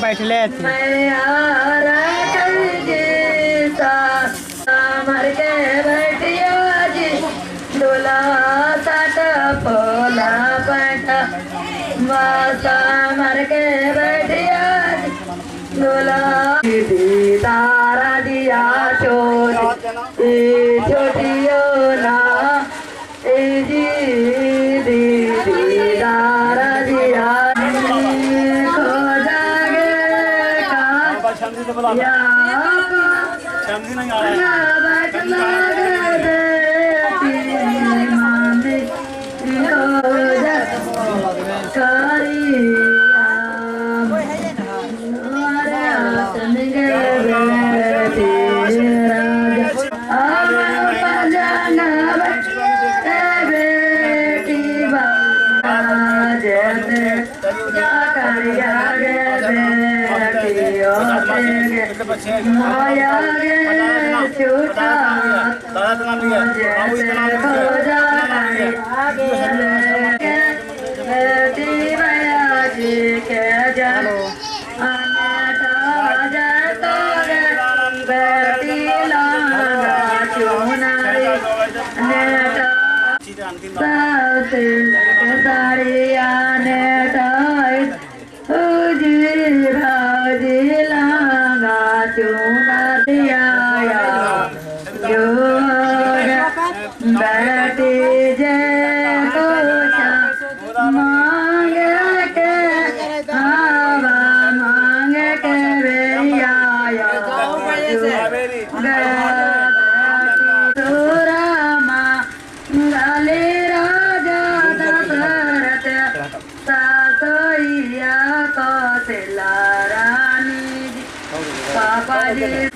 बैठले मर के बैठियो जी डोला साट पोला पट माता मर के बैठियो जी डोला तारा दिया छोटी छोटियो ना जी दीदी तारा दिया माया छूटा साड़िया चूना दिया बैठी जय को मांग के हवा मांग के भैया सुरमा गाले राजा दशरथ सासोइया कौशला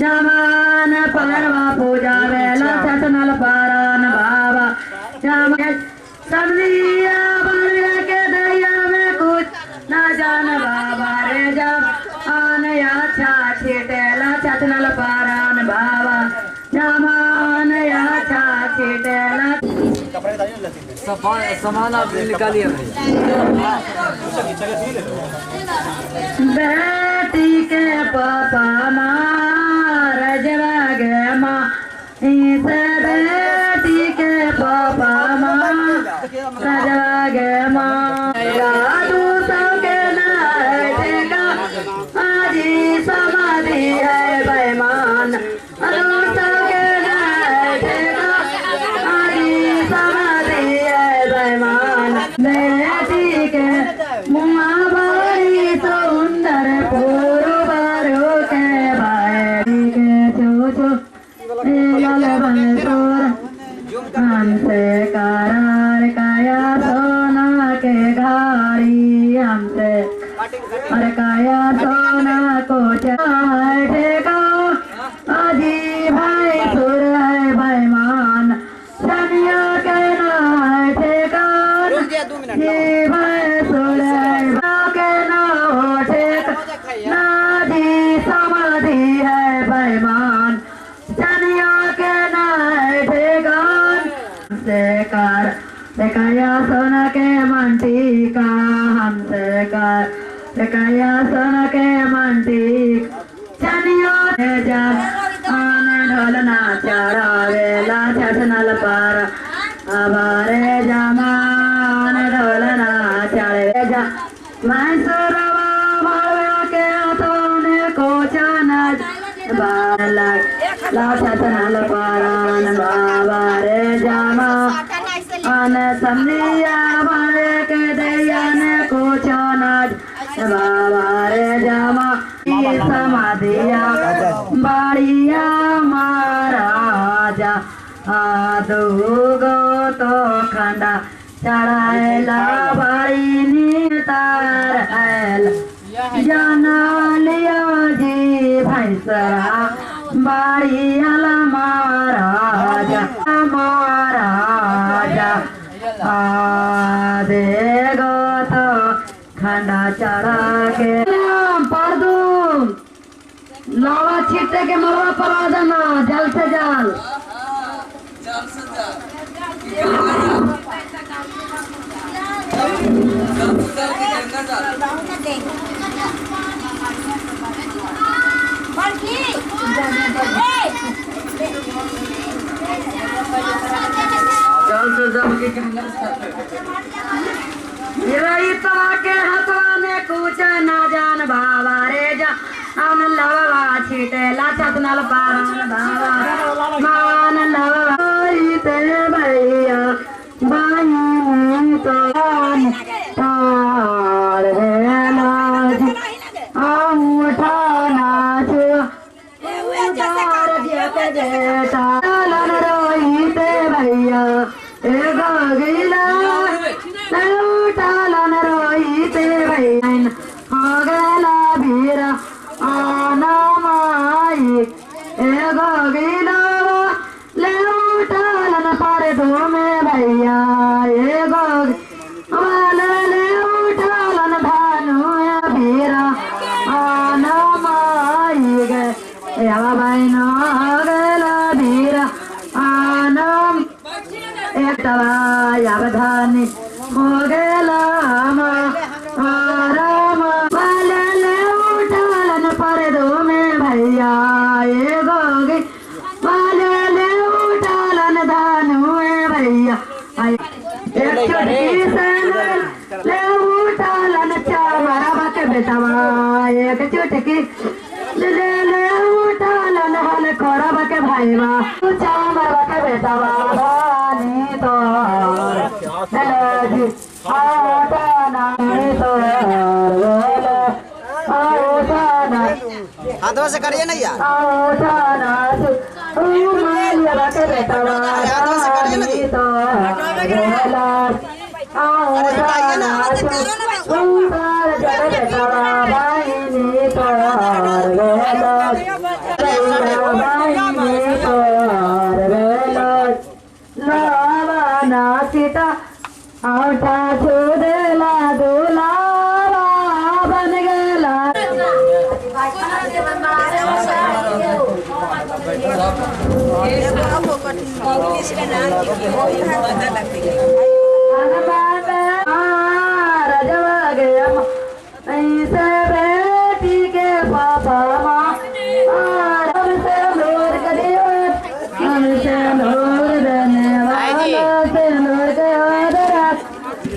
जमान परवा पूजा वेला सतनल पारान बाबा जम सब्जिया बन के दैया में कुछ न जान बाबा रे जब आन अच्छा छिटेला सतनल पारान बाबा जमान अच्छा छिटेला सामान आप निकालिए बेटी के पापा मार जवाग माँ इस बेटी के पापा मार जवाग माँ सबके नाटेगा आजी समाधि है बेमान सबके नाटेगा आजी समाधि है बेमान बेटी के मुआ बारी सुंदर पूर्वारो के भाई के चोचो लाल बंसोर हमसे करार काया सोना के घाड़ी हमसे और काया सोना को चाटेगा अजी भाई सुर है भाईमान सनिया के नाटेगा जी भाई सुर है के नाटेगा नादी समाधि है भाईमान सनिया के नाटेगा हमसे कर दिखाया सोना के मंटी का हमसे कर दिखाया सोना के मंटी चनिया जा आन ढोलना चढ़ा वेला छठनल पर अबारे जमान ढोलना चढ़े जा मैसूरवा मारवा के तोने को चनज बालक ला छठनल पारान बाबा रे जमा आन समलिया मारे के दैयन को चनज बाबा रे जमा समाधिया बाड़िया महाराजा आदू गो तो खंडा चढ़ाएला बाड़ी नीतार आयल जाना लिया जी भैंसरा बाड़ियाला महाराजा महाराजा दे गो तो खंडा चढ़ा के पढ़ दू लावा छीटे के मरवा पड़ा देना जल से जल के हथवा में कुछ न जान बाबा रे जा हम लवा छीटे लाचत नल पारन बाबा मान लवा ते भैया बाई तो तार है नाज अंगूठा नाच उतार दिया बेटा लन रोई ते भैया ए गगिला लन रोई ते भैया हो गला भीरा आना माई ए गगिला ले उठालन पर दो में भैया ए गग ले उठालन भानु भीरा आना माई गे भाई न गला भीरा आनम एक यावधानी हो गला आराम ले उठालन पर दो में भैया ये गोगी ले उठालन धानु भैया एक चुटकी से ले उठालन चावरा के बेटवा एक चुटकी ले उठालन हल कोरब के भाईवा चावरा के बेटवा भानी तो जी हाथों से करिए नहीं यार हाथों से करिए ना सीता आटा छोड़ला दुलावा बन गला रजवा गया ऐसे बेटी के पापा हमसे नूर हमसे नूर देने वाला से नूर के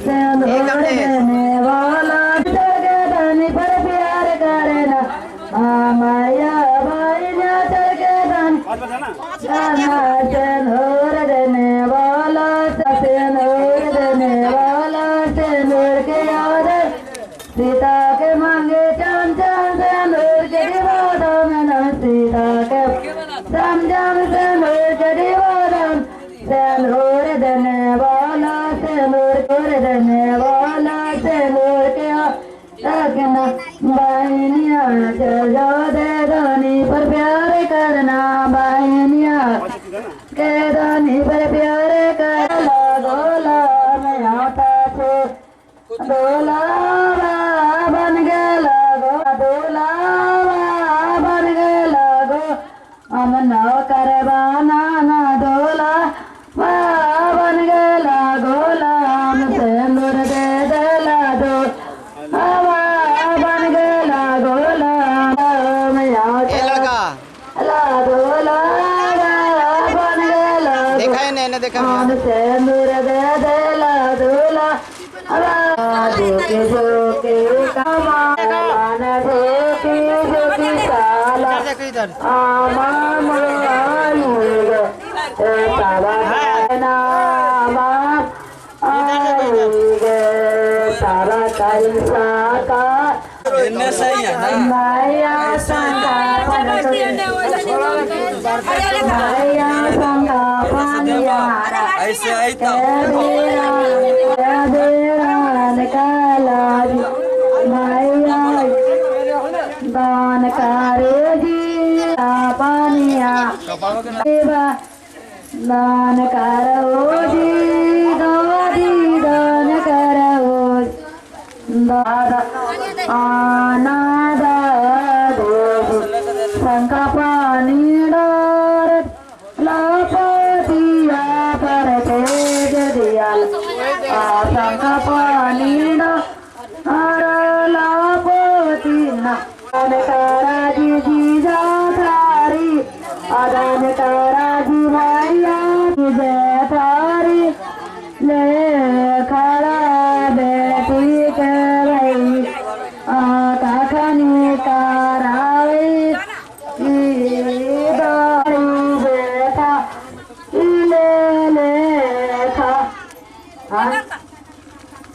से नूर देने वाला धनी पर प्यार करे ना माया भाई ना के धन से नूर देने वाला से नूर देने वाला से नूर के याद सीता के मांगे चांद चांद से नूर के दीवारों में न सीता के समझम से नूर के दीवारों से नूर देने वाला से नूर देने वाला से नूर के रखना बहनिया चलो दे धनी पर प्यार करना बहनिया के धनी पर प्यार कर गोला में आता छो डोलावा बन गला गो डोलावा बन गला गो हम नौ करवाना ना डोला बन गला गोला हम सिंदूर दे देला दो हवा बन गला गोला ये लड़का ला डोला बन गला देखा है नहीं देखा हम सिंदूर दे देला दूला जोके जोके कमान जोके जोके साला आमा मुआलूग तावा नामा आलूग तावा कैसा का माया संगा माया संगा पानिया ऐसे आई तो दान करे जी पानिया दान करो जी दान करे आनाद शंखपानी डोर लपतिया पर तेज दियाल शंखपानी डोर लपतिना कराजी जीजा थारी अदान कराजी भैया जय थारी ले खड़ा बेटी के भाई काखनी करावे बेटा ले खा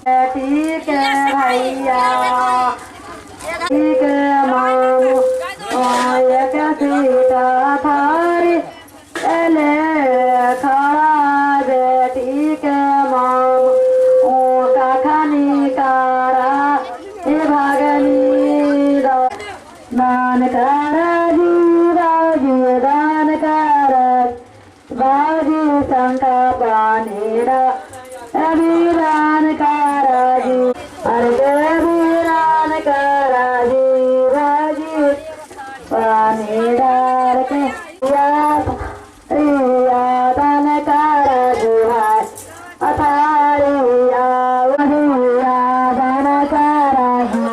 बेटी के भैया ठीक मामू एक सीता थारी ले खड़ा बेटी के मामू काखनी कारा भागनी दान करा जी बाजी दान करा बाजी शंका पानीरा अभिदान करा जी अरे अभिदान करा जी बाजी पानीरा के रिया दान करा जी भाई अथारिया वहिया दान करा जी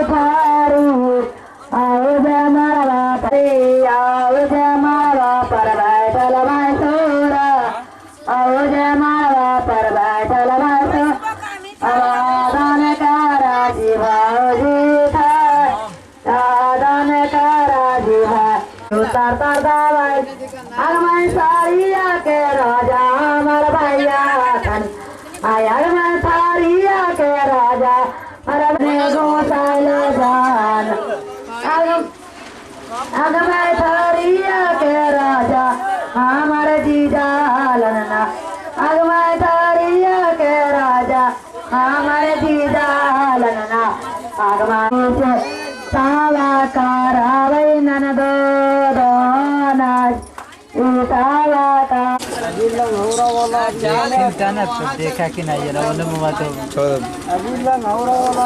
थारू आओ जमारा पर बैठल मैसूरा आओ जमारा पर बैठल मैसूर आदान करा जी भाजी था आदान करा जी भाई उतर तर दवाई अगमन सारिया के राजा हमार भैया अगमन सारिया के राजा अरबने गोसाल जान अगमन सारिया के राजा हमार जीजा लनना अगमन सारिया के राजा हमार जीजा लनना अगमन से सावा करावै ननदो दोनाज सावा का देखा कि नहीं ये लोग मुँह तो अभी लंग हो रहा वाला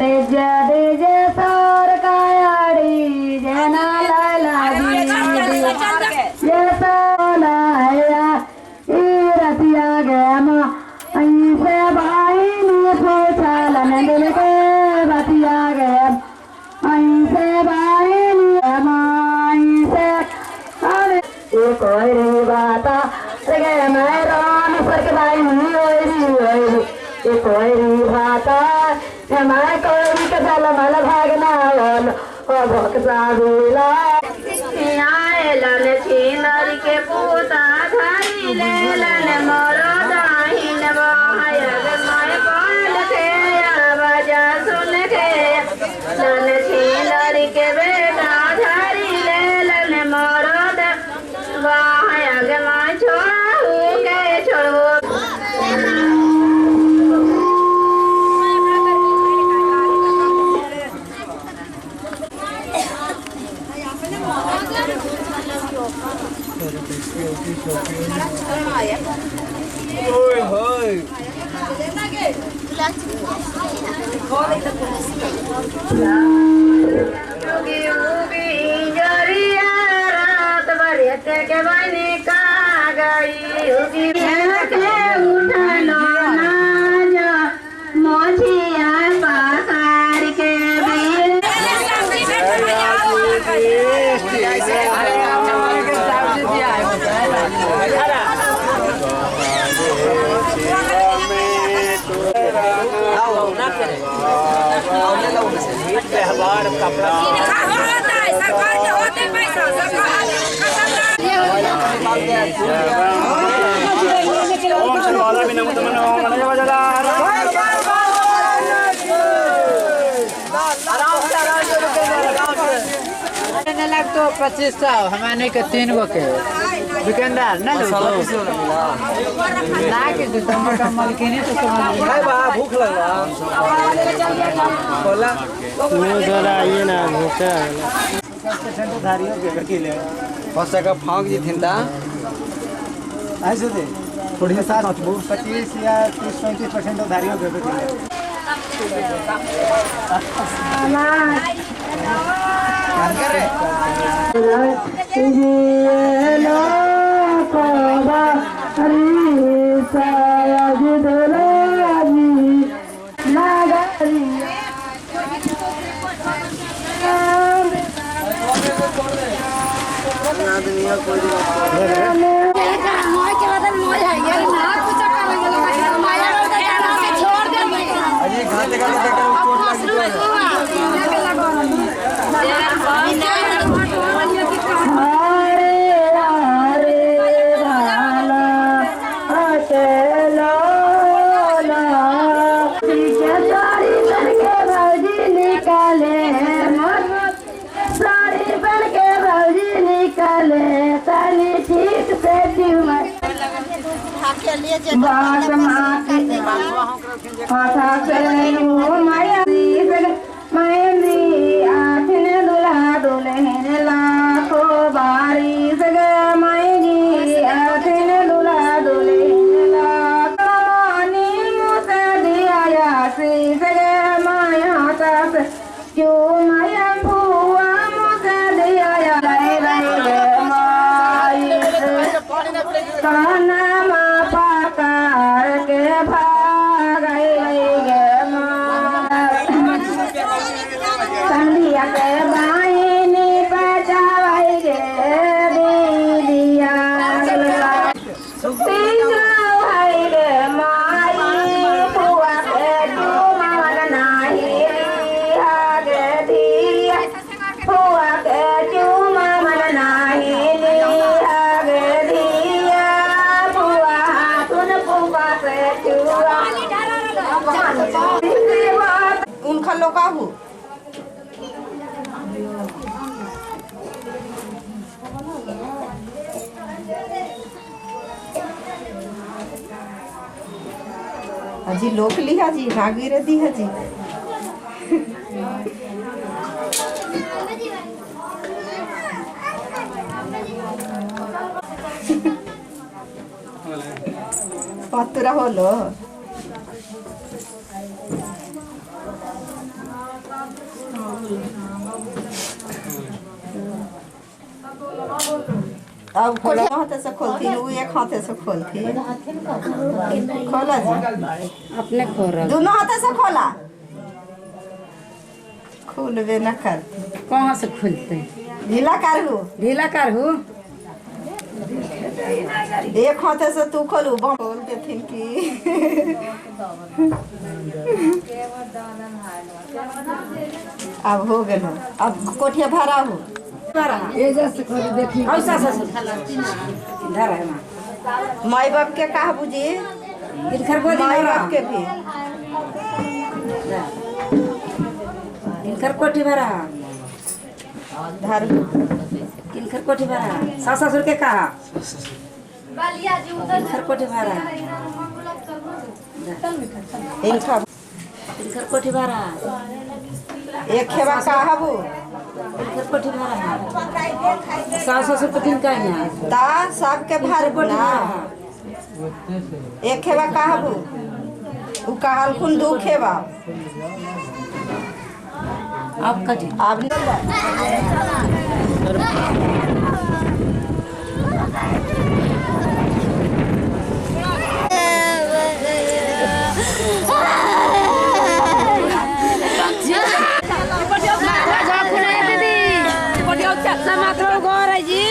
तेज तेज सौर कायाड़ी जना लाला ये सोलाया रतिया गया माँ ऐसे भाई ने सोचा दिल के बतिया गया ऐसे भाई ने माँ ऐसे कोई बाता मैं राम सर के भाई कोई भाता मैं कोई के चल मल भागना ओ भक्सा बिला लन छीनर के पूता घरी ले लन मोरो दाहिन बाहर माय पाल के आवाजा सुन के लन छीनर के बेटा घरी ले लन मोरो बाहर माय छोड़ू के छोड़ू Ôi hơi के बने का गई उठलो ना मोछिया पसार के व्यवहार कपड़ा सरकार के होते पैसा लग तो 2500 हमारे के 3 गो के दुकानदार ना लो ना के तो कमल के नहीं तो भाई बा भूख लगा बोला मैं जरा ये ना भूखा धारियों के करके ले फंस का फांक जी थिंदा ऐसे दे थोड़ी साथ 25 या 30-35% धारियों के करके ले उनका लोकाहू अजी लोक लिया जी नागवीर दी है जी पत्तरा होलो अब खोला हाथ से खोलती वो एक हाथ से खोलती खोला जी अपने खोरा दोनों हाथ से खोला खोलवे न करती कहाँ से खुलते ढीला कर हूँ ढीला कर हूँ एक हाथ से तू खोलू बोल के थिन की अब हो गए अब कोठिया भरा हूँ ये जैसे खोली देखी ऐसा धर है माई बाप के कहा बुझी इधर को माई बाप के भी इनकर कोठी भरा धर इनकर कोठी भरा सास ससुर के कहा इनकर कोठी भरा इनकर कोठी भरा एक खेवा कहा बू इनकर कोठी भरा सास ससुर को तीन का है ता सबके भर ना एक खेवा कहा बू उ कहल कुन दू खेवा अब कटी अब मात्र घर है जी